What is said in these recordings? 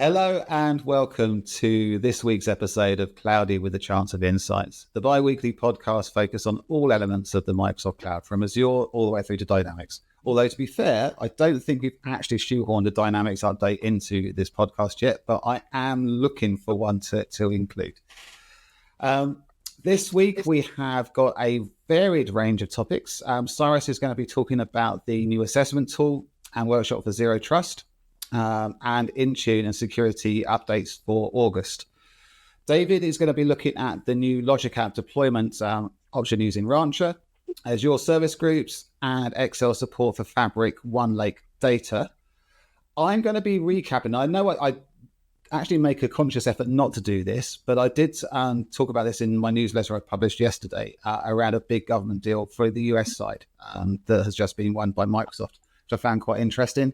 Hello and welcome to this week's episode of Cloudy with a Chance of Insights, the bi-weekly podcast focused on all elements of the Microsoft Cloud, from Azure all the way through to Dynamics. Although, to be fair, I don't think we've actually shoehorned a Dynamics update into this podcast yet, but I am looking for one to include. This week, we have got a varied range of topics. Cyrus is going to be talking about the new assessment tool and workshop for Zero Trust, and Intune and security updates for August. David is going to be looking at the new Logic App deployment option using Rancher, Azure Service Groups, and Excel support for Fabric OneLake data. I'm going to be recapping. I know I actually make a conscious effort not to do this, but I did talk about this in my newsletter I published yesterday around a big government deal for the US side that has just been won by Microsoft, which I found quite interesting.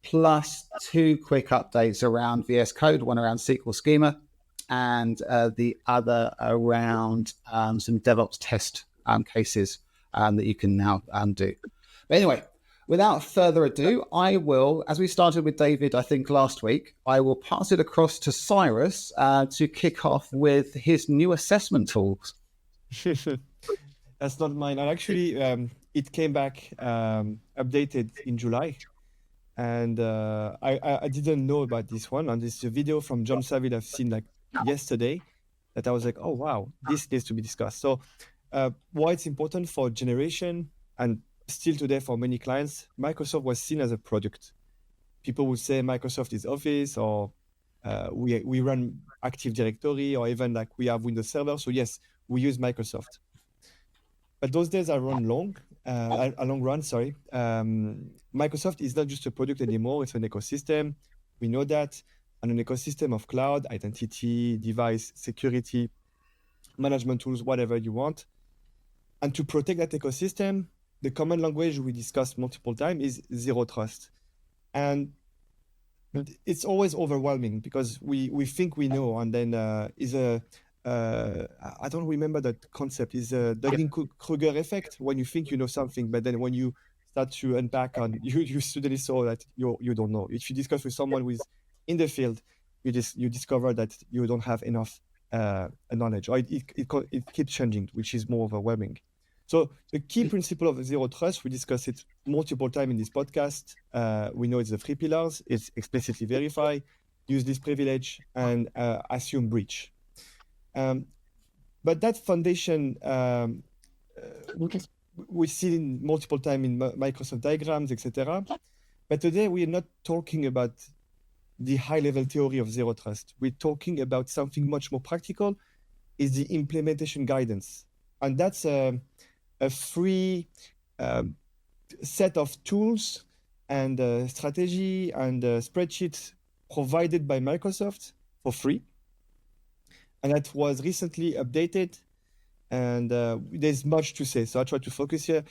Plus two quick updates around VS Code, one around SQL schema, and the other around some DevOps test cases that you can now do. But anyway, without further ado, I will, as we started with David, I think last week, I will pass it across to Cyrus to kick off with his new assessment tools. That's not mine. And actually, it came back updated in July. And I didn't know about this one. And this is a video from John Saville I've seen like yesterday that I was like, oh, wow, this needs to be discussed. So why it's important for generation and still today for many clients, Microsoft was seen as a product. People would say Microsoft is Office, or we run Active Directory, or even like we have Windows Server. So yes, we use Microsoft. But those days are a long run. Microsoft is not just a product anymore. It's an ecosystem. We know that. And an ecosystem of cloud, identity, device, security, management tools, whatever you want. And to protect that ecosystem, the common language we discussed multiple times is Zero Trust. And it's always overwhelming because we think we know, and then I don't remember that concept. Is a Dunning-Kruger effect, when you think you know something, but then when you start to unpack, and you suddenly saw that you don't know. If you discuss with someone who's in the field, you discover that you don't have enough knowledge, or it keeps changing, which is more overwhelming. So the key principle of Zero Trust, we discussed it multiple times in this podcast. We know it's the 3 pillars. It's explicitly verify, use this privilege, and assume breach. But that foundation we see in multiple times in Microsoft diagrams, etc. But today we are not talking about the high-level theory of Zero Trust. We're talking about something much more practical, is the implementation guidance. And that's a free set of tools and strategy and spreadsheets provided by Microsoft for free. And that was recently updated, and there's much to say. So I try to focus here.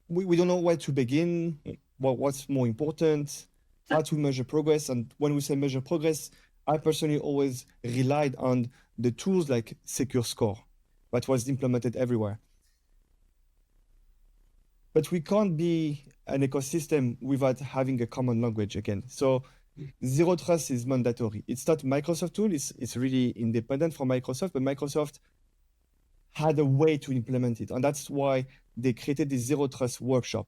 We don't know where to begin, what's more important, how to measure progress. And when we say measure progress, I personally always relied on the tools like Secure Score, that was implemented everywhere. But we can't be an ecosystem without having a common language again. So Zero Trust is mandatory. It's not a Microsoft tool. It's really independent from Microsoft, but Microsoft had a way to implement it. And that's why they created the Zero Trust workshop.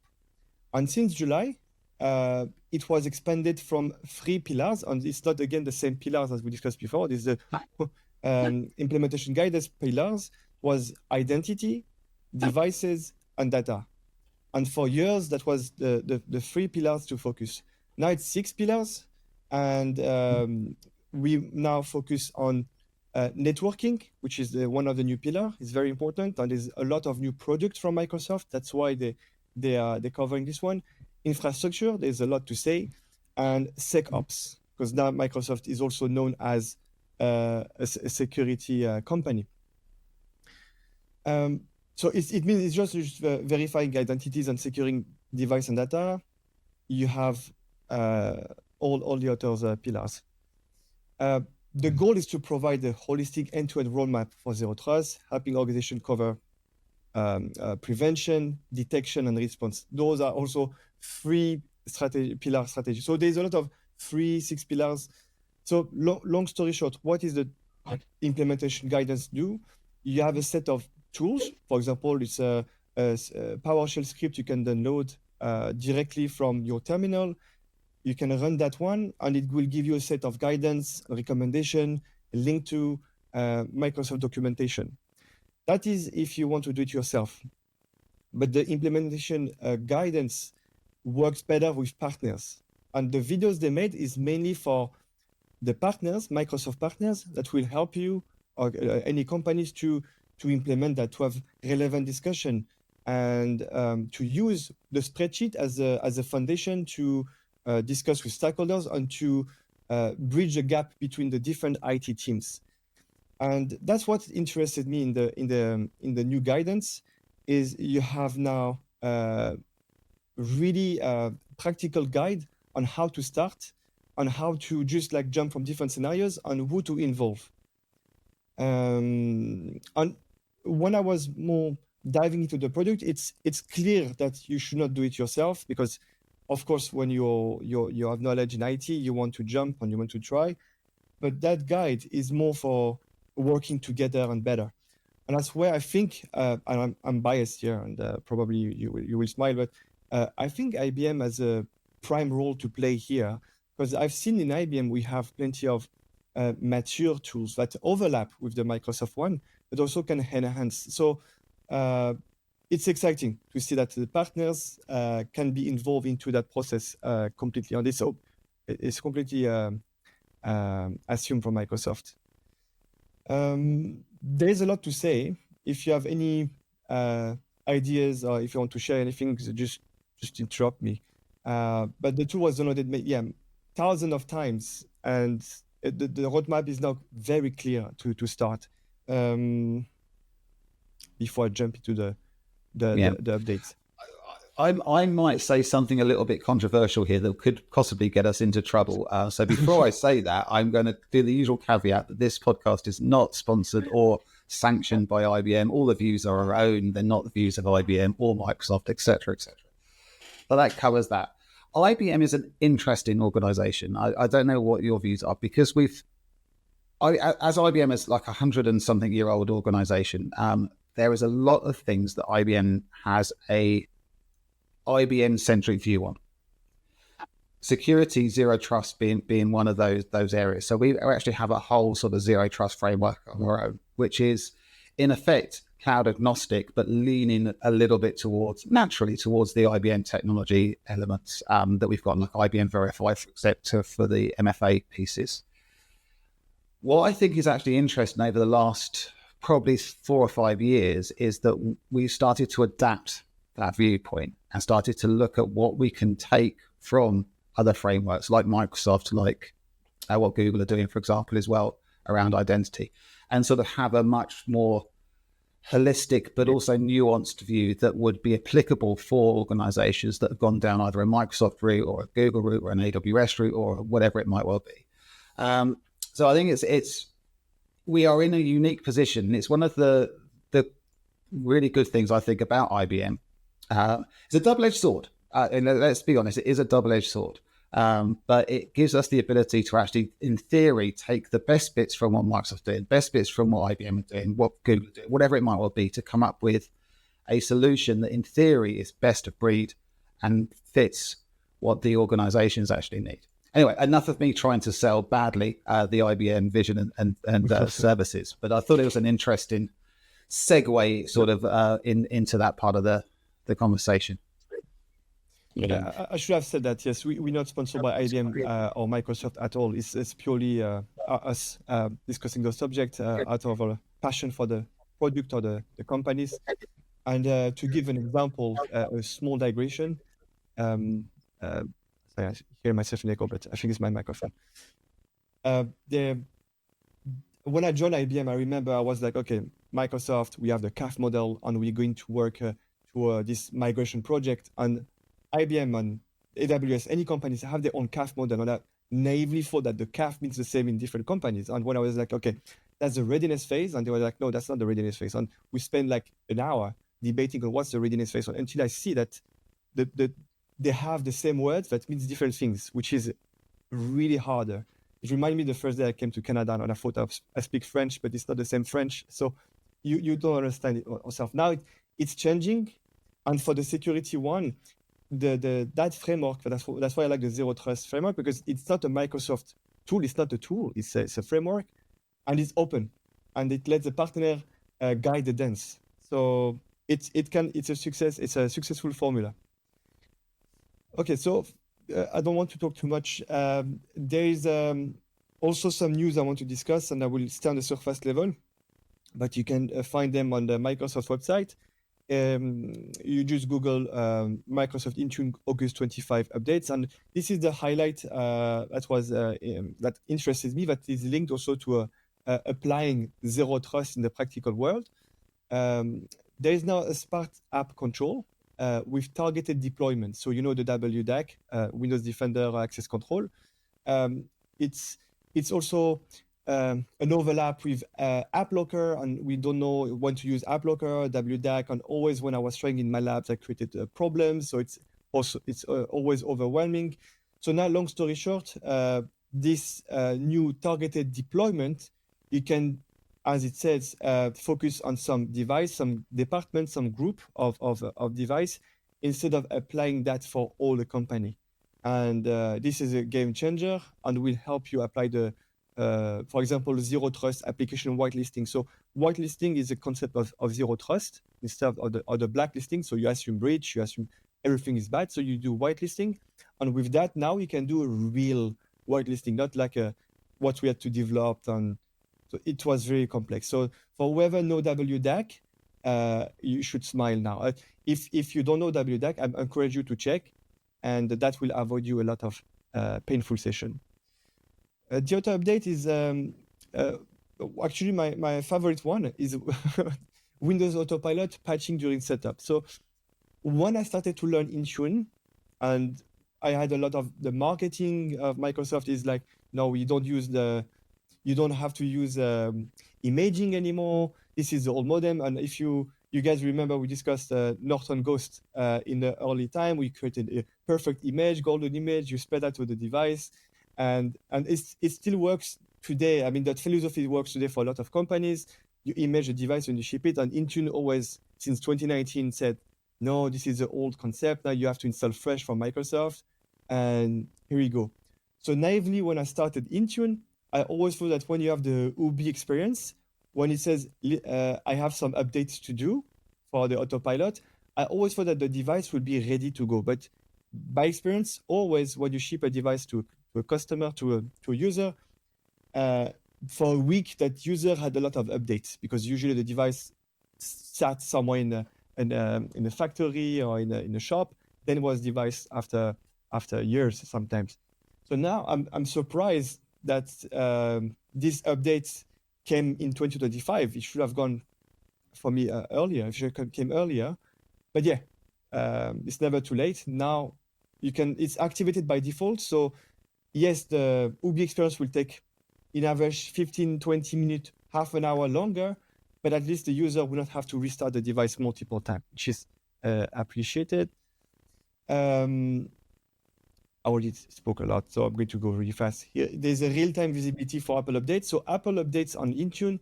And since July, it was expanded from 3 pillars. And it's not, again, the same pillars as we discussed before. This is the implementation guidance pillars was identity, devices, and data. And for years, that was the 3 pillars to focus. Now it's 6 pillars. And we now focus on networking, which is one of the new pillars. It's very important. And there's a lot of new products from Microsoft. That's why they're covering this one. Infrastructure, there's a lot to say. And SecOps, because now Microsoft is also known as a security company. So it means it's just verifying identities and securing device and data. You have all the other pillars. The goal is to provide a holistic end-to-end roadmap for Zero Trust, helping organizations cover prevention, detection, and response. Those are also 3 pillar strategy. So there's a lot of 3, 6 pillars. So long story short, what is the implementation guidance do? You have a set of tools. For example, it's a PowerShell script you can download directly from your terminal. You can run that one, and it will give you a set of guidance, recommendation, a link to Microsoft documentation. That is if you want to do it yourself. But the implementation guidance works better with partners. And the videos they made is mainly for the partners, Microsoft partners, that will help you or any companies to implement that, to have relevant discussion, and to use the spreadsheet as a foundation to discuss with stakeholders and to bridge the gap between the different IT teams. And that's what interested me in the new guidance, is you have now really practical guide on how to start, on how to just like jump from different scenarios, on who to involve. And when I was more diving into the product, it's clear that you should not do it yourself, because of course when you have knowledge in IT, you want to jump and you want to try, but that guide is more for working together and better. And that's where I think, and I'm biased here, and probably you will smile, but I think IBM has a prime role to play here, because I've seen in IBM we have plenty of mature tools that overlap with the Microsoft one, but also can enhance. So it's exciting to see that the partners can be involved into that process completely on this. So it's completely assumed from Microsoft. There's a lot to say. If you have any ideas, or if you want to share anything, just interrupt me. But the tool was downloaded, thousands of times, and the roadmap is now very clear to start. Before I jump into the updates. I might say something a little bit controversial here that could possibly get us into trouble. So before I say that, I'm going to do the usual caveat that this podcast is not sponsored or sanctioned by IBM. All the views are our own. They're not the views of IBM or Microsoft, etc., etc. But that covers that. IBM is an interesting organization. I don't know what your views are, because as IBM is like 100 and something year old organization, there is a lot of things that IBM has a IBM centric view on. Security, zero trust being one of those areas. So we actually have a whole sort of zero trust framework on our own, which is in effect cloud agnostic, but leaning a little bit naturally towards the IBM technology elements that we've got, like IBM Verify, for the MFA pieces. What I think is actually interesting over the last probably 4 or 5 years is that we started to adapt that viewpoint and started to look at what we can take from other frameworks like Microsoft, like what Google are doing, for example, as well, around identity, and sort of have a much more holistic but also nuanced view that would be applicable for organizations that have gone down either a Microsoft route or a Google route or an AWS route or whatever it might well be. So I think we are in a unique position. It's one of the really good things I think about IBM. It's a double-edged sword. And let's be honest, it is a double-edged sword. But it gives us the ability to actually, in theory, take the best bits from what Microsoft did, best bits from what IBM are doing, what Google are doing, whatever it might well be, to come up with a solution that in theory is best of breed and fits what the organizations actually need. Anyway, enough of me trying to sell badly the IBM vision and services, but I thought it was an interesting segue sort of into that part of the conversation. Yeah, I should have said that. Yes, we're not sponsored by IBM or Microsoft at all. It's purely us discussing the subject out of our passion for the product or the companies. And to give an example, a small digression. Sorry, I hear myself in echo, but I think it's my microphone. When I joined IBM, I remember I was like, okay, Microsoft, we have the CAF model, and we're going to work to this migration project. And IBM and AWS, any companies have their own CAF model, and I naively thought that the CAF means the same in different companies. And when I was like, okay, that's the readiness phase, and they were like, no, that's not the readiness phase. And we spent like an hour debating on what's the readiness phase, until I see that the they have the same words that means different things, which is really harder. It reminded me the first day I came to Canada and I thought I speak French, but it's not the same French. So you don't understand it yourself. Now it's changing. And for the security one, that framework, that's why I like the Zero Trust framework, because it's not a Microsoft tool. It's not a tool. It's a framework, and it's open, and it lets the partner guide the dance. So it's a success. It's a successful formula. Okay, so I don't want to talk too much. There is also some news I want to discuss, and I will stay on the surface level, but you can find them on the Microsoft website. You just Google Microsoft Intune August 25 updates, and this is the highlight that interested me, that is linked also to applying Zero Trust in the practical world. There is now a smart app control with targeted deployment. So you know the WDAC, Windows Defender Access Control. It's also an overlap with App Locker, and we don't know when to use App Locker, WDAC, and always when I was trying in my labs, I created problems. So it's always overwhelming. So now, long story short, this new targeted deployment, you can, as it says, focus on some device, some department, some group of device, instead of applying that for all the company. And this is a game changer and will help you apply for example, Zero Trust application whitelisting. So whitelisting is a concept of Zero Trust instead of the blacklisting. So you assume breach, you assume everything is bad. So you do whitelisting. And with that, now you can do a real whitelisting, not like what we had to develop. And so it was very complex. So for whoever know WDAC, you should smile now. If you don't know WDAC, I encourage you to check, and that will avoid you a lot of painful session. The other update is actually my favorite one is Windows Autopilot patching during setup. So when I started to learn Intune, and I had a lot of the marketing of Microsoft is like, no, you don't have to use imaging anymore. This is the old modem. And if you guys remember, we discussed Norton Ghost in the early time. We created a perfect image, golden image. You spread that to the device. And it still works today. I mean, that philosophy works today for a lot of companies. You image a device and you ship it. And Intune always, since 2019, said, no, this is an old concept. Now you have to install fresh from Microsoft. And here we go. So naively, when I started Intune, I always thought that when you have the UBI experience, when it says, I have some updates to do for the autopilot, I always thought that the device would be ready to go. But by experience, always when you ship a device to a customer, to a user, for a week, that user had a lot of updates, because usually the device sat somewhere in a factory or in a shop, then was device after years sometimes. So now I'm surprised that these updates came in 2025. It should have gone for me earlier. It should have came earlier. But yeah, it's never too late. Now it's activated by default. So yes, the UBI experience will take, in average, 15, 20 minutes, half an hour longer, but at least the user will not have to restart the device multiple times, which is appreciated. I already spoke a lot, so I'm going to go really fast. Here, there's a real-time visibility for Apple updates. So Apple updates on Intune,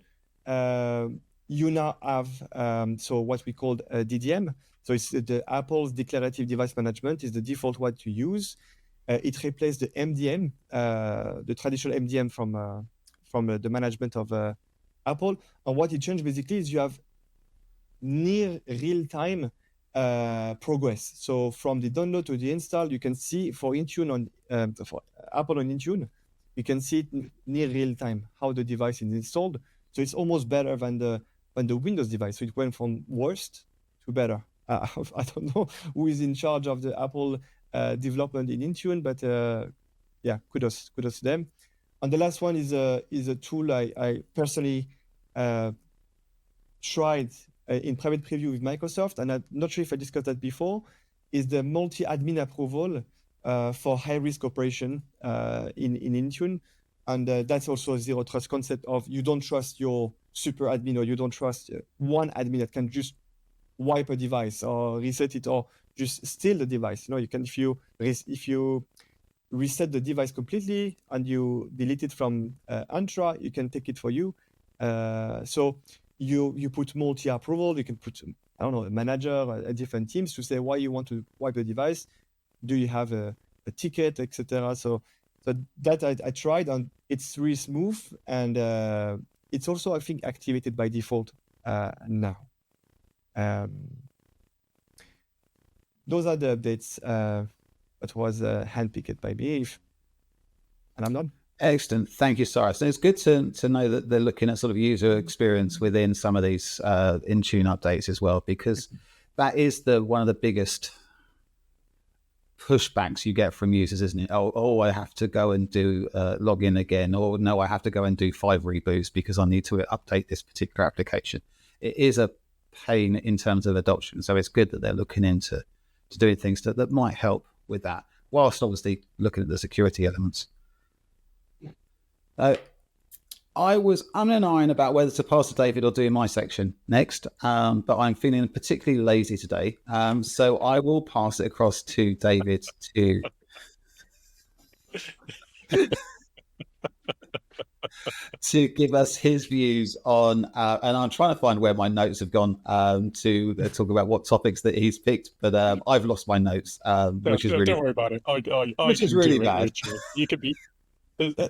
you now have what we call DDM. So it's the Apple's Declarative Device Management is the default one to use. It replaced the MDM, the traditional MDM from the management of Apple. And what it changed basically is you have near real-time progress. So from the download to the install, you can see for Intune for Apple on Intune, you can see it near real time how the device is installed. So it's almost better than the Windows device. So it went from worst to better. I don't know who is in charge of the Apple development in Intune, but yeah, kudos to them. And the last one is a tool I personally tried in private preview with Microsoft, and I'm not sure if I discussed that before, is the multi-admin approval for high-risk operation in Intune. And that's also a zero trust concept of you don't trust your super admin, or you don't trust one admin that can just wipe a device or reset it or just steal the device. You can, if you reset the device completely and you delete it from Entra, you can take it for you. So you put multi approval. You can put, I don't know, a manager, different teams to say why you want to wipe the device. Do you have a ticket, etc. So that I tried, and it's really smooth, and it's also, I think, activated by default now. Those are the updates that was handpicked by me, and I'm done. Excellent. Thank you, Cyrus. And it's good to know that they're looking at sort of user experience within some of these Intune updates as well, because that is one of the biggest pushbacks you get from users, isn't it? Oh, I have to go and do log in again, or no, I have to go and do 5 reboots because I need to update this particular application. It is a pain in terms of adoption, so it's good that they're looking into doing things that might help with that, whilst obviously looking at the security elements. I was umming about whether to pass to David or do my section next, but I'm feeling particularly lazy today, so I will pass it across to David to give us his views on, and I'm trying to find where my notes have gone to talk about what topics that he's picked, but I've lost my notes, which is really... Don't worry about it. Which is really bad. You could be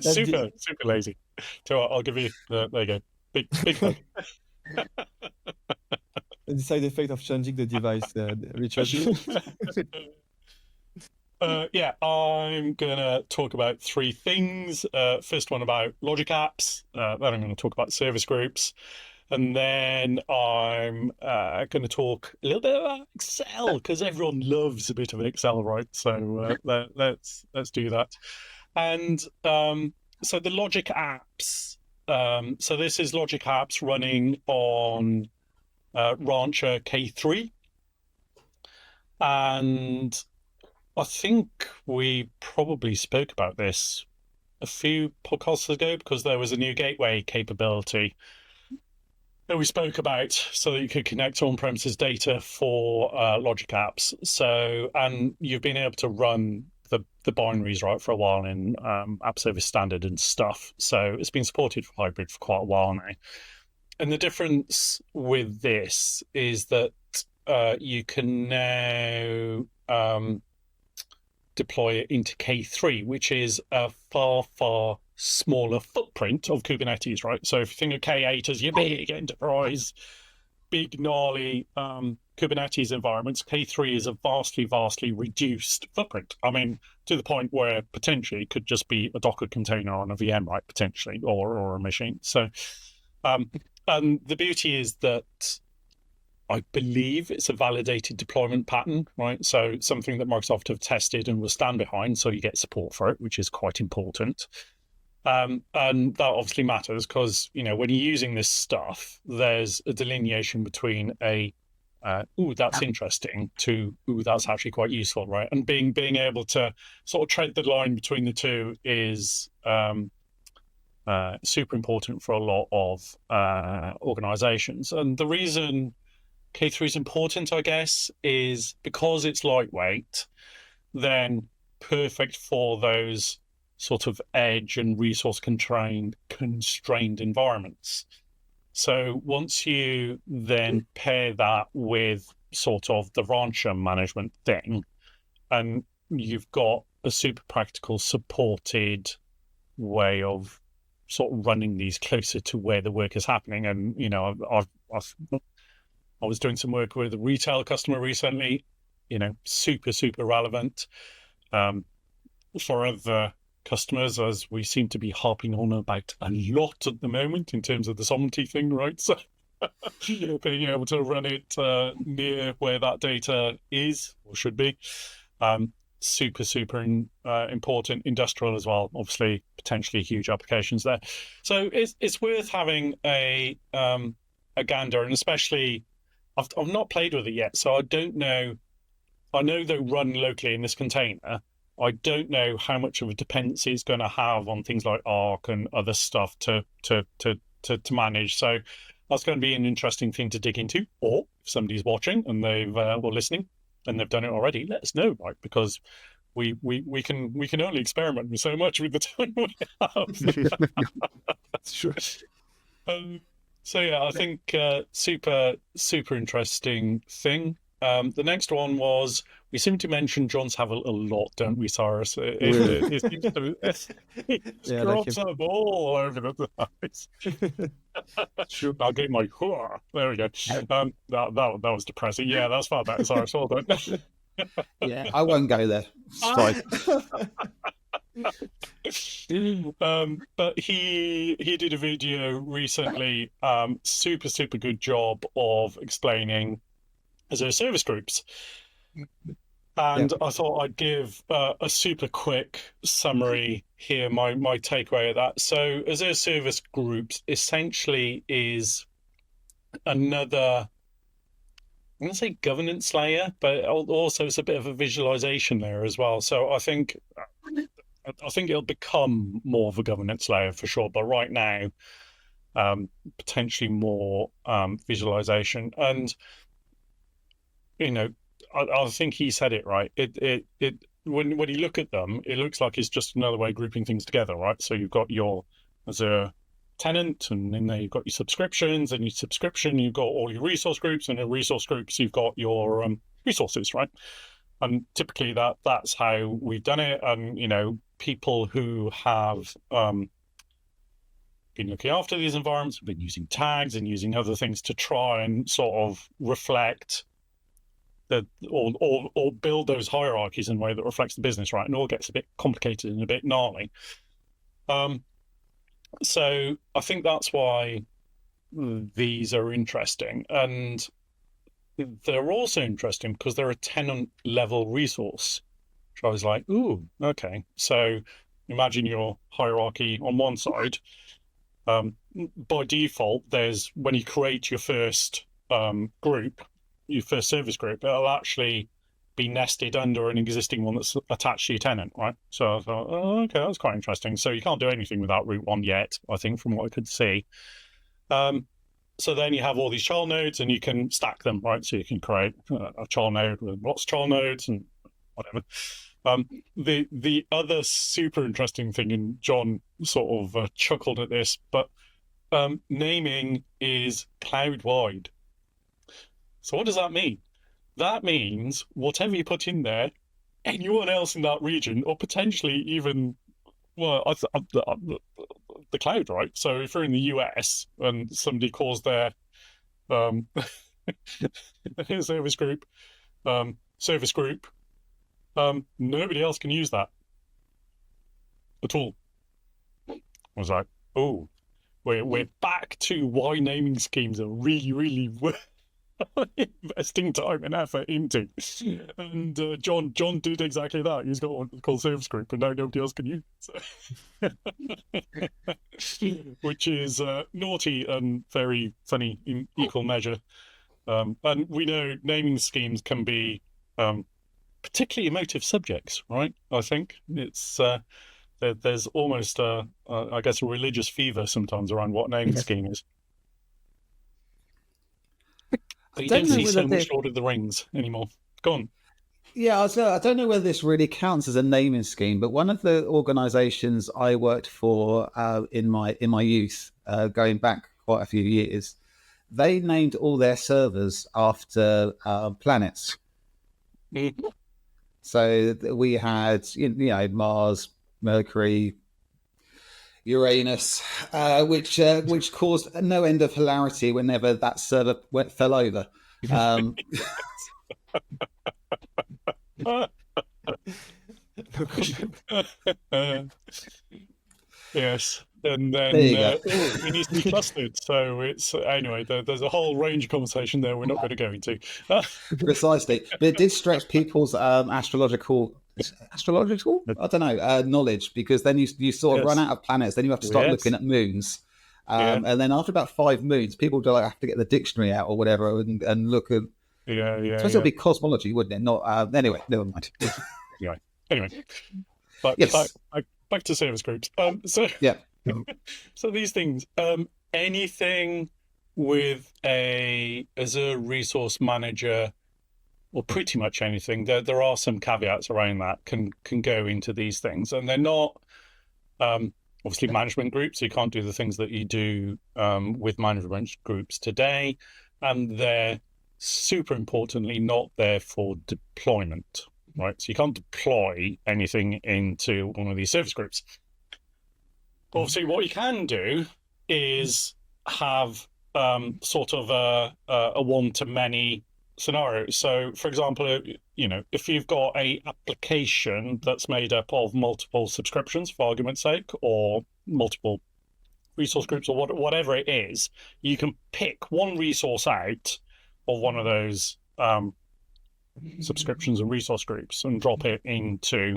super lazy. So I'll give you there you go. Big bug. The side effect of changing the device, Richard. Yeah, I'm gonna talk about 3 things. First one about logic apps. Then I'm going to talk about service groups, and then I'm going to talk a little bit about Excel, because everyone loves a bit of Excel, right? So let's do that. And so the logic apps. So this is logic apps running on Rancher K3, and I think we probably spoke about this a few podcasts ago, because there was a new gateway capability that we spoke about, so that you could connect on-premises data for logic apps. So, and you've been able to run the binaries, right, for a while in App Service Standard and stuff. So it's been supported for hybrid for quite a while now. And the difference with this is that you can now deploy it into K3, which is a far, far smaller footprint of Kubernetes, right? So if you think of K8 as your big enterprise, big, gnarly Kubernetes environments, K3 is a vastly, vastly reduced footprint. I mean, to the point where potentially it could just be a Docker container on a VM, right, potentially, or a machine. So, and the beauty is that I believe it's a validated deployment pattern, right? So something that Microsoft have tested and will stand behind, so you get support for it, which is quite important. And that obviously matters because, when you're using this stuff, there's a delineation between ooh, that's interesting, to, ooh, that's actually quite useful, right? And being able to sort of tread the line between the two is super important for a lot of organizations. And the reason K3 is important, I guess, is because it's lightweight, then perfect for those sort of edge and resource constrained environments. So once you then pair that with sort of the Rancher management thing, and you've got a super practical supported way of sort of running these closer to where the work is happening. And, I was doing some work with a retail customer recently, super relevant for other customers, as we seem to be harping on about a lot at the moment in terms of the sovereignty thing, right? So being able to run it near where that data is or should be, super important. Industrial as well, obviously, potentially huge applications there. So it's worth having a gander, and especially I've not played with it yet, so I don't know. I know they run locally in this container. I don't know how much of a dependency it's going to have on things like Arc and other stuff to manage. So that's going to be an interesting thing to dig into. Or if somebody's watching and they've or listening, and they've done it already, let us know, right? Because we can only experiment with so much with the time we have. Sure. So yeah, I think super interesting thing. The next one was, we seem to mention Johns have a lot, don't we, Cyrus? It seems to, it Yeah, like crops up all over the place. True. I'll get my hurrah. There we go. That was depressing. Yeah, that's far better, Cyrus. Well done. Yeah, I won't go there. It's fine. But he did a video recently, super good job of explaining Azure Service Groups, and I thought I'd give a super quick summary here. My takeaway of that. So Azure Service Groups essentially is another, I'm going to say governance layer, but also it's a bit of a visualization layer as well. So I think it'll become more of a governance layer for sure. But right now, potentially more visualization. And I think he said it right. When you look at them, it looks like it's just another way of grouping things together, right? So you've got your Azure tenant, and in there you've got your subscriptions, and your subscription you've got all your resource groups, and in resource groups you've got your resources, right? And typically that's how we've done it. And people who have been looking after these environments have been using tags and using other things to try and sort of reflect or build those hierarchies in a way that reflects the business, right? And it all gets a bit complicated and a bit gnarly. So I think that's why these are interesting. And they're also interesting because they're a tenant level resource, which I was like, ooh, okay. So imagine your hierarchy on one side. By default, when you create your first group, your first service group, it'll actually be nested under an existing one that's attached to your tenant, right? So I thought, oh, okay, that's quite interesting. So you can't do anything without root one yet, I think, from what I could see. So then you have all these child nodes and you can stack them, right? So you can create a child node with lots of child nodes and whatever. The other super interesting thing, and John sort of chuckled at this, but naming is cloud-wide. So what does that mean? That means whatever you put in there, anyone else in that region, or potentially even, well, the cloud, right? So if you're in the US and somebody calls their service group, nobody else can use that at all. I was like, oh, we're back to why naming schemes are really worth investing time and effort into. And John did exactly that. He's got one called service group, and now nobody else can use it. Which is naughty and very funny in equal measure. And we know naming schemes can be particularly emotive subjects, right? I think it's there's almost I guess a religious fever sometimes around what naming scheme is. But you don't see so much Lord of the Rings anymore. Go on. Yeah, I don't know whether this really counts as a naming scheme, but one of the organisations I worked for in my youth, going back quite a few years, they named all their servers after planets. Mm-hmm. So we had, Mars, Mercury, Uranus, which caused no end of hilarity whenever that server fell over. Yes, and then it needs to be clustered. So it's anyway. There's a whole range of conversation there we're not going to go into. Precisely, but it did stretch people's astrological. I don't know, knowledge, because then you sort of run out of planets. Then you have to start looking at moons, and then after about 5 moons, people do have to get the dictionary out or whatever and look at. It'll be cosmology, wouldn't it? Not anyway. Never mind. Anyway, but yes. Back to service groups. So these things, anything with a Azure Resource Manager or pretty much anything. There are some caveats around that can go into these things, and they're not obviously management groups. So you can't do the things that you do with management groups today, and they're super importantly not there for deployment, right? So you can't deploy anything into one of these service groups. Obviously, what you can do is have sort of a one-to-many scenario. So, for example, if you've got a application that's made up of multiple subscriptions, for argument's sake, or multiple resource groups, or whatever it is, you can pick one resource out of one of those subscriptions and resource groups and drop it into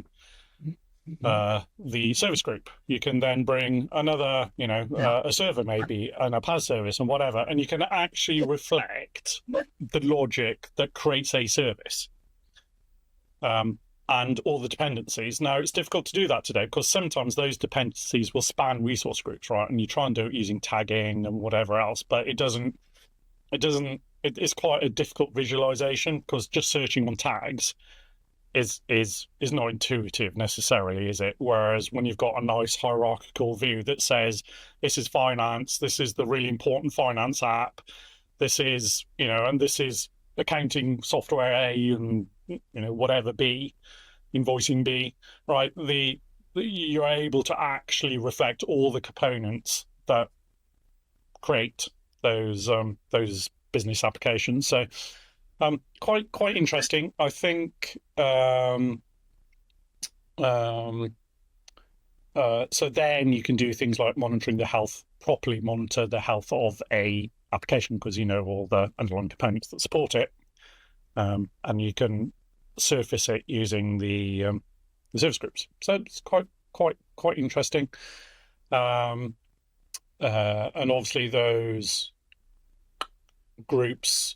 the service group. You can then bring another, a server maybe, and a PaaS service and whatever, and you can actually reflect the logic that creates a service and all the dependencies. Now, it's difficult to do that today because sometimes those dependencies will span resource groups, right? And you try and do it using tagging and whatever else, but it's quite a difficult visualization because just searching on tags is not intuitive necessarily, is it? Whereas when you've got a nice hierarchical view that says this is finance, this is the really important finance app, this is, and this is accounting software A and whatever B, invoicing B, right? You're able to actually reflect all the components that create those business applications. So quite interesting. I think so then you can do things like properly monitor the health of a application because you know all the underlying components that support it, and you can surface it using the service groups. So it's quite interesting, and obviously those groups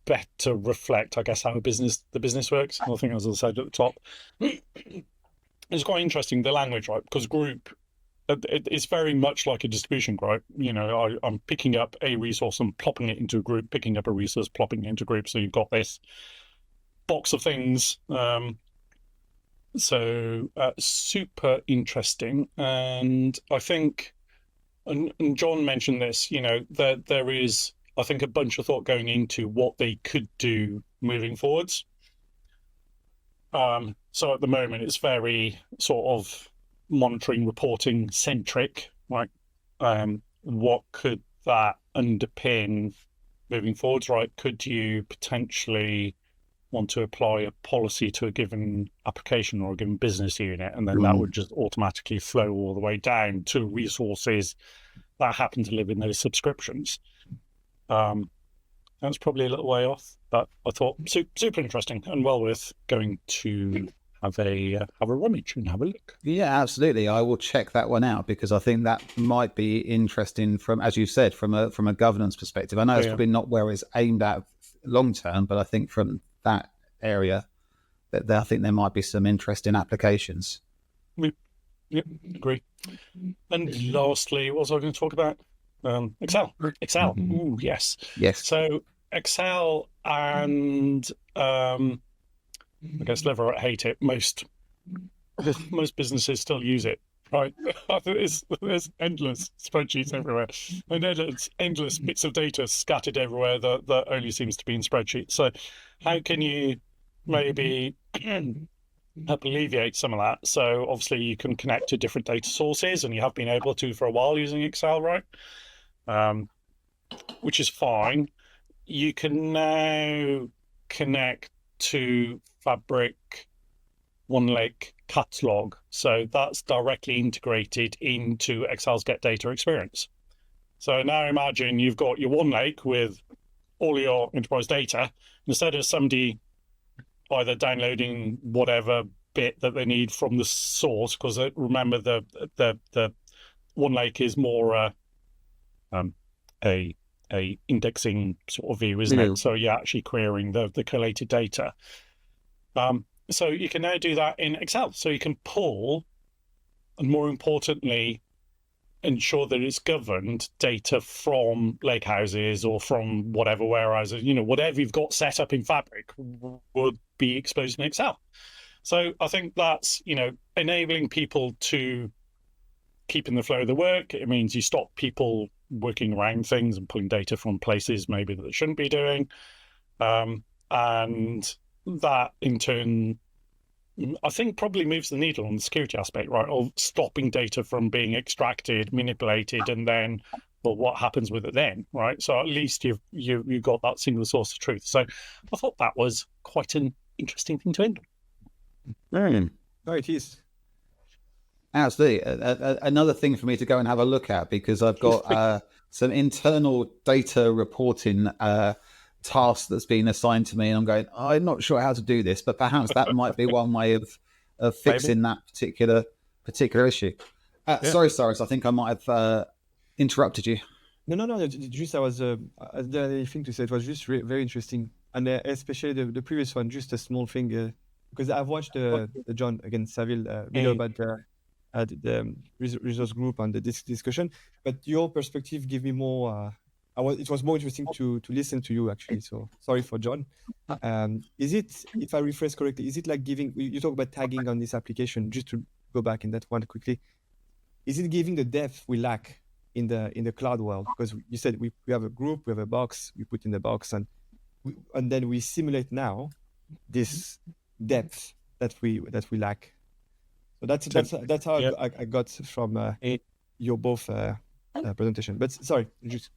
better reflect, I guess, how the business works. I think, as I said at the top, it's quite interesting, the language, right? Because group, it's very much like a distribution group. I'm picking up a resource and plopping it into a group, picking up a resource, plopping it into a group. So you've got this box of things. So super interesting. And I think, and John mentioned this, that there is, I think, a bunch of thought going into what they could do moving forwards. So at the moment, it's very sort of monitoring, reporting centric, right? What could that underpin moving forwards, right? Could you potentially want to apply a policy to a given application or a given business unit, and then that would just automatically flow all the way down to resources that happen to live in those subscriptions? That's probably a little way off, but I thought super interesting and well worth going to have a rummage and have a look. Yeah, absolutely. I will check that one out because I think that might be interesting from, as you said, from a governance perspective. I know it's probably not where it's aimed at long term, but I think from that area, that I think there might be some interesting applications. Yep, agree. And lastly, what was I going to talk about? Excel. Ooh, yes. So Excel, and I guess love or hate it, most businesses still use it, right? There's endless spreadsheets everywhere, and there's endless bits of data scattered everywhere that only seems to be in spreadsheets. So how can you maybe help alleviate some of that? So obviously you can connect to different data sources, and you have been able to for a while using Excel, right? Which is fine. You can now connect to Fabric OneLake catalog. So that's directly integrated into Excel's Get Data experience. So now imagine you've got your OneLake with all your enterprise data. Instead of somebody either downloading whatever bit that they need from the source, because remember the OneLake is more a indexing sort of view, isn't it? So you're actually querying the collated data. So you can now do that in Excel. So you can pull, and more importantly, ensure that it's governed data from lake houses or from whatever warehouses, whatever you've got set up in Fabric would be exposed in Excel. So I think that's, enabling people to keep in the flow of the work. It means you stop people working around things and pulling data from places maybe that they shouldn't be doing. And that in turn, I think probably moves the needle on the security aspect, right? Of stopping data from being extracted, manipulated, and then, well, what happens with it then, right? So at least you've got that single source of truth. So I thought that was quite an interesting thing to end on. No, it is. Absolutely. Another thing for me to go and have a look at, because I've got some internal data reporting task that's been assigned to me, and I'm going, I'm not sure how to do this, but perhaps that might be one way of fixing that particular issue. Sorry, Cyrus, I think I might have interrupted you. No. Just I didn't have anything to say. It was just very interesting, and especially the previous one. Just a small thing, because I've watched the John against Saville video about the resource group and the discussion, but your perspective gave me more. It was more interesting to listen to you, actually. So sorry for John. Is it, if I rephrase correctly, is it like you talk about tagging on this application, just to go back in that one quickly, is it giving the depth we lack in the cloud world? Because you said we have a group, we have a box, we put in the box, and then we simulate now this depth that we lack. So that's how I got from your both presentation. But sorry, just...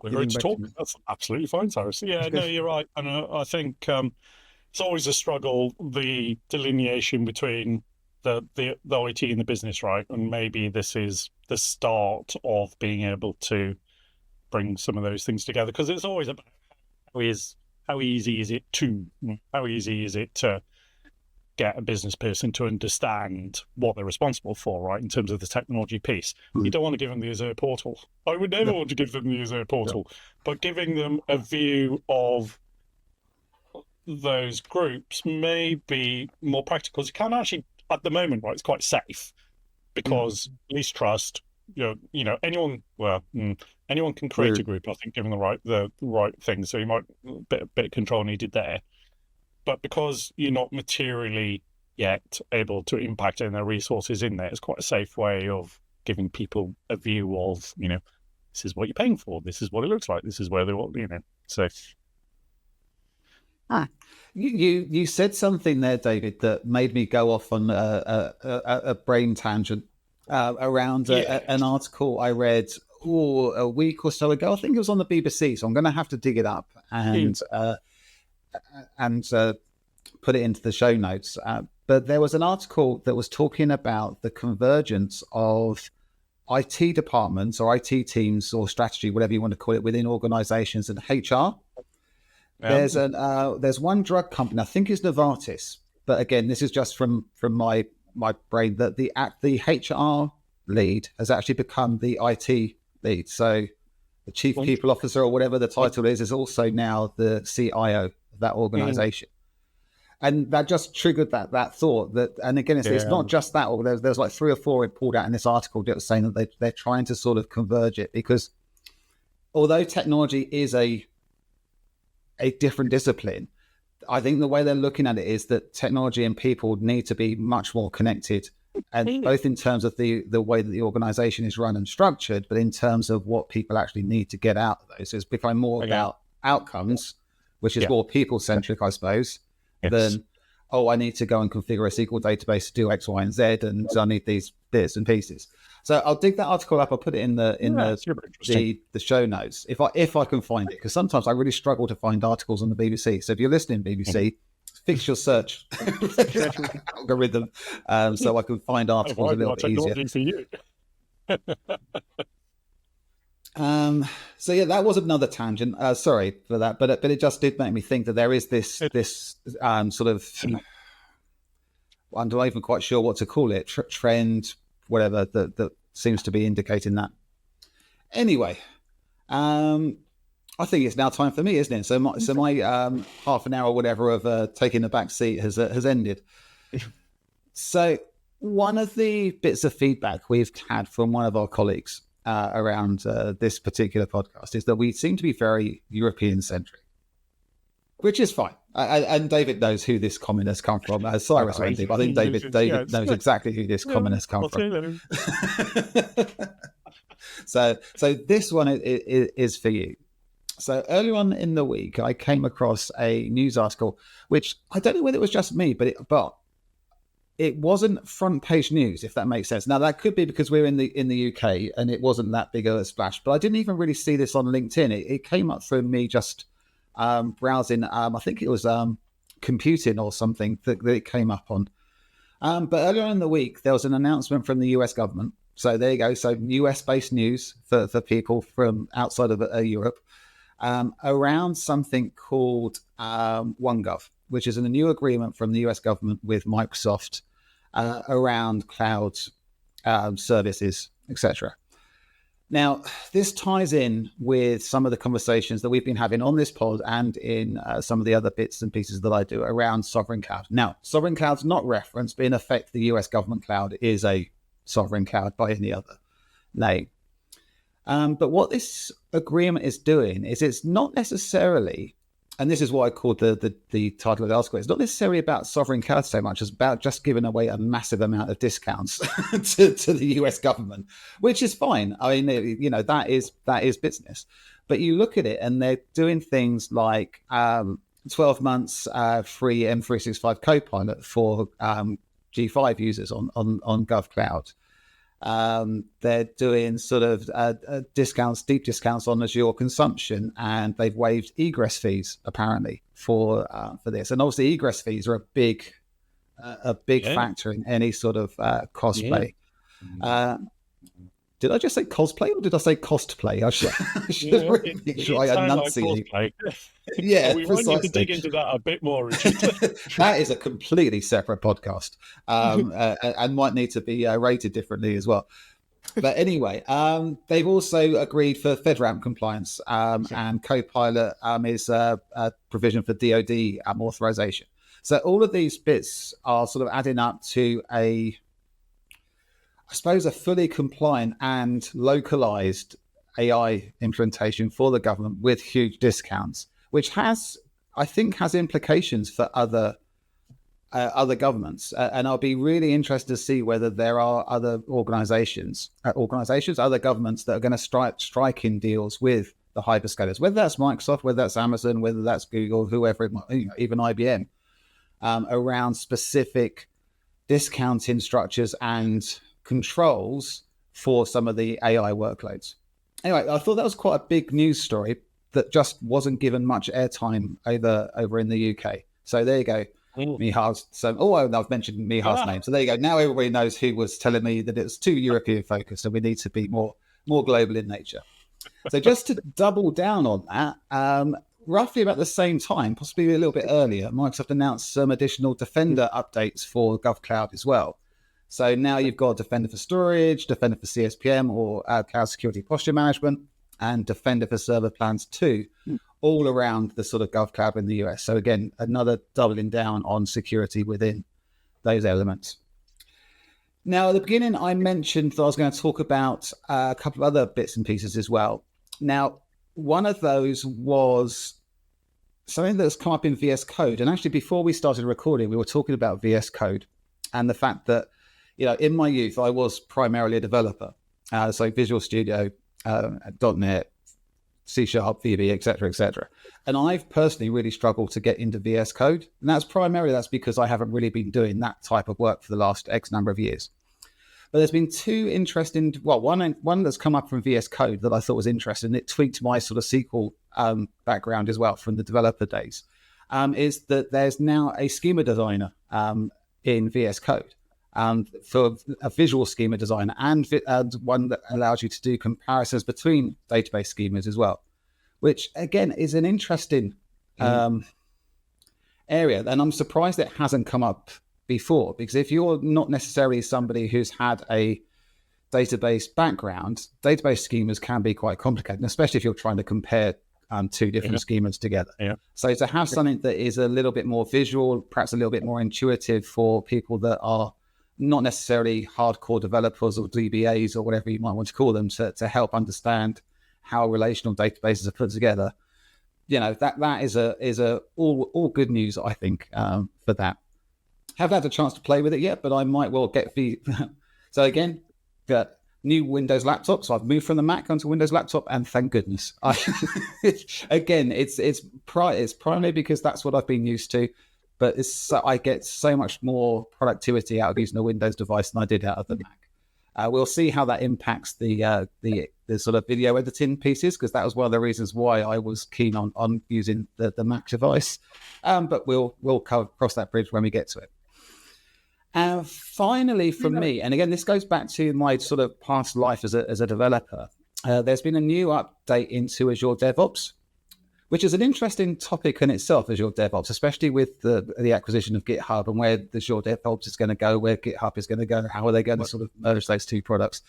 We're going to talk. That's absolutely fine, Cyrus. Yeah, no, you're right. And I think it's always a struggle, the delineation between the IT and the business, right? And maybe this is the start of being able to bring some of those things together, because it's always about how easy is it to get a business person to understand what they're responsible for, right, in terms of the technology piece. You don't want to give them the Azure portal. I would never want to give them the Azure portal, but giving them a view of those groups may be more practical. You can actually, at the moment, right, it's quite safe, because least trust, anyone can create a group, I think, given the right thing. So you might, bit of control needed there. But because you're not materially yet able to impact any of their resources in there, it's quite a safe way of giving people a view of, this is what you're paying for, this is what it looks like, this is where they want, so. You said something there, David, that made me go off on a brain tangent around an article I read a week or so ago. I think it was on the BBC, so I'm going to have to dig it up and put it into the show notes. But there was an article that was talking about the convergence of IT departments or IT teams or strategy, whatever you want to call it, within organizations and HR. There's one drug company, I think it's Novartis, but again, this is just from my brain, that the HR lead has actually become the IT lead. So the chief people officer, or whatever the title is also now the CIO of that organization. And that just triggered that thought that, and again, it's not just that, or there's like 3 or 4 it pulled out in this article that was saying that they're trying to sort of converge it, because although technology is a different discipline, I think the way they're looking at it is that technology and people need to be much more connected, and both in terms of the way that the organization is run and structured, but in terms of what people actually need to get out of those. So it's becoming more about outcomes, which is more people centric, I suppose, than, I need to go and configure a SQL database to do X, Y, and Z, and I need these bits and pieces. So I'll dig that article up. I'll put it in the show notes if I can find it, because sometimes I really struggle to find articles on the BBC. So if you're listening, BBC, fix your search algorithm so I can find articles a little bit easier. So yeah, that was another tangent. Sorry for that, but it just did make me think that there is this sort of, I'm not even quite sure what to call it, trend, whatever, that seems to be indicating that. Anyway, I think it's now time for me, isn't it? So my half an hour or whatever of taking the back seat has ended. So one of the bits of feedback we've had from one of our colleagues around this particular podcast is that we seem to be very European-centric, which is fine. And David knows who this comment has come from. Cyrus won't do, but I think David knows exactly who this comment has come from. So this one is for you. So earlier on in the week, I came across a news article, which I don't know whether it was just me, but it wasn't front page news, if that makes sense. Now that could be because we're in the UK and it wasn't that big of a splash, but I didn't even really see this on LinkedIn. It came up from me just browsing. I think it was computing or something that it came up on. But earlier in the week, there was an announcement from the US government. So there you go. So US based news for people from outside of Europe around something called OneGov, which is a new agreement from the US government with Microsoft around cloud services, etc. Now, this ties in with some of the conversations that we've been having on this pod and in some of the other bits and pieces that I do around sovereign cloud. Now, sovereign cloud's not referenced, but in effect, the US government cloud is a sovereign cloud by any other name. But what this agreement is doing is it's not necessarily, and this is what I called the title of the article, it's not necessarily about sovereign cloud so much as about just giving away a massive amount of discounts to the US government, which is fine. I mean, you know, that is business. But you look at it and they're doing things like 12 months free M365 Copilot for G5 users on GovCloud. They're doing sort of discounts, deep discounts on Azure consumption, and they've waived egress fees apparently for this. And obviously, egress fees are a big factor in any sort of cosplay. Did I just say cosplay or did I say cosplay? I should really make sure I enunciate. Like yeah, we want you to dig into that a bit more, Richard. That is a completely separate podcast and might need to be rated differently as well. But anyway, they've also agreed for FedRAMP compliance and Copilot is a provision for DoD authorization. So all of these bits are sort of adding up to a fully compliant and localized AI implementation for the government with huge discounts, which I think has implications for other governments. And I'll be really interested to see whether there are other organizations, other governments that are going to strike in deals with the hyperscalers, whether that's Microsoft, whether that's Amazon, whether that's Google, whoever it might, even IBM, around specific discounting structures and controls for some of the AI workloads. Anyway, I thought that was quite a big news story that just wasn't given much airtime over in the UK. So there you go. Mihal's. I've mentioned Mihal's name. So there you go. Now everybody knows who was telling me that it's too European focused and we need to be more global in nature. So just to double down on that, roughly about the same time, possibly a little bit earlier, Microsoft announced some additional Defender updates for GovCloud as well. So now you've got Defender for Storage, Defender for CSPM or Cloud Security Posture Management, and Defender for Server Plans 2, all around the sort of GovCloud in the US. So again, another doubling down on security within those elements. Now, at the beginning, I mentioned that I was going to talk about a couple of other bits and pieces as well. Now, one of those was something that's come up in VS Code. And actually, before we started recording, we were talking about VS Code and the fact that, in my youth, I was primarily a developer. So Visual Studio, .NET, C#, VB, etc., etc. And I've personally really struggled to get into VS Code. And that's because I haven't really been doing that type of work for the last X number of years. But there's been two interesting, one that's come up from VS Code that I thought was interesting. It tweaked my sort of SQL background as well from the developer days, is that there's now a schema designer in VS Code. For a visual schema designer and one that allows you to do comparisons between database schemas as well, which again is an interesting area. And I'm surprised it hasn't come up before, because if you're not necessarily somebody who's had a database background, database schemas can be quite complicated, especially if you're trying to compare two different schemas together. So to have something that is a little bit more visual, perhaps a little bit more intuitive for people that are not necessarily hardcore developers or DBAs or whatever you might want to call them, to help understand how relational databases are put together. That is all good news, I think, for that. Haven't had a chance to play with it yet, but I might well get So again, the new Windows laptop. So I've moved from the Mac onto Windows laptop, and thank goodness. Again, it's primarily because that's what I've been used to. But I get so much more productivity out of using a Windows device than I did out of the Mac. We'll see how that impacts the sort of video editing pieces, because that was one of the reasons why I was keen on using the Mac device. But we'll cross that bridge when we get to it. Finally, for me, and again, this goes back to my sort of past life as a developer. There's been a new update into Azure DevOps, which is an interesting topic in itself, Azure DevOps, especially with the acquisition of GitHub and where the Azure DevOps is going to go, where GitHub is going to go, how are they going to sort of merge those two products.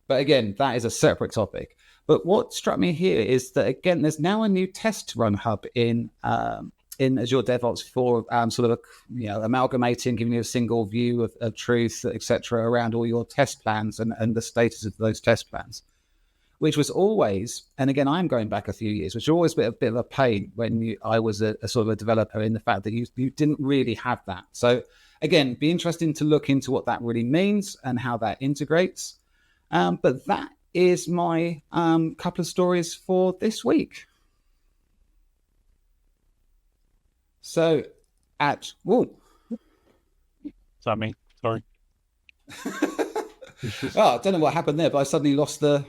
But again, that is a separate topic. But what struck me here is that, again, there's now a new test run hub in Azure DevOps for sort of amalgamating, giving you a single view of truth, etc., around all your test plans and the status of those test plans, which was always, and again, I'm going back a few years, which was always a bit of a pain when I was a sort of a developer, in the fact that you didn't really have that. So again, be interesting to look into what that really means and how that integrates. But that is my couple of stories for this week. So is that me? Sorry. I don't know what happened there, but I suddenly lost the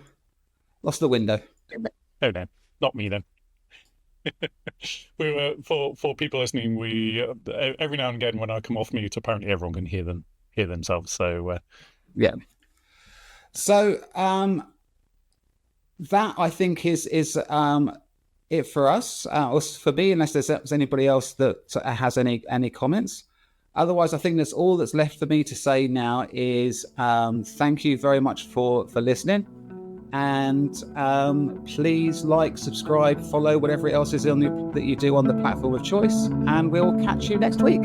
window. Oh no, not me then. We were for people listening. We every now and again when I come off mute, apparently everyone can hear themselves. So yeah. So that I think is it for us, or for me, unless there's anybody else that has any comments. Otherwise, I think that's all that's left for me to say now is thank you very much for listening. And please like, subscribe, follow, whatever else is that you do on the platform of choice. And we'll catch you next week.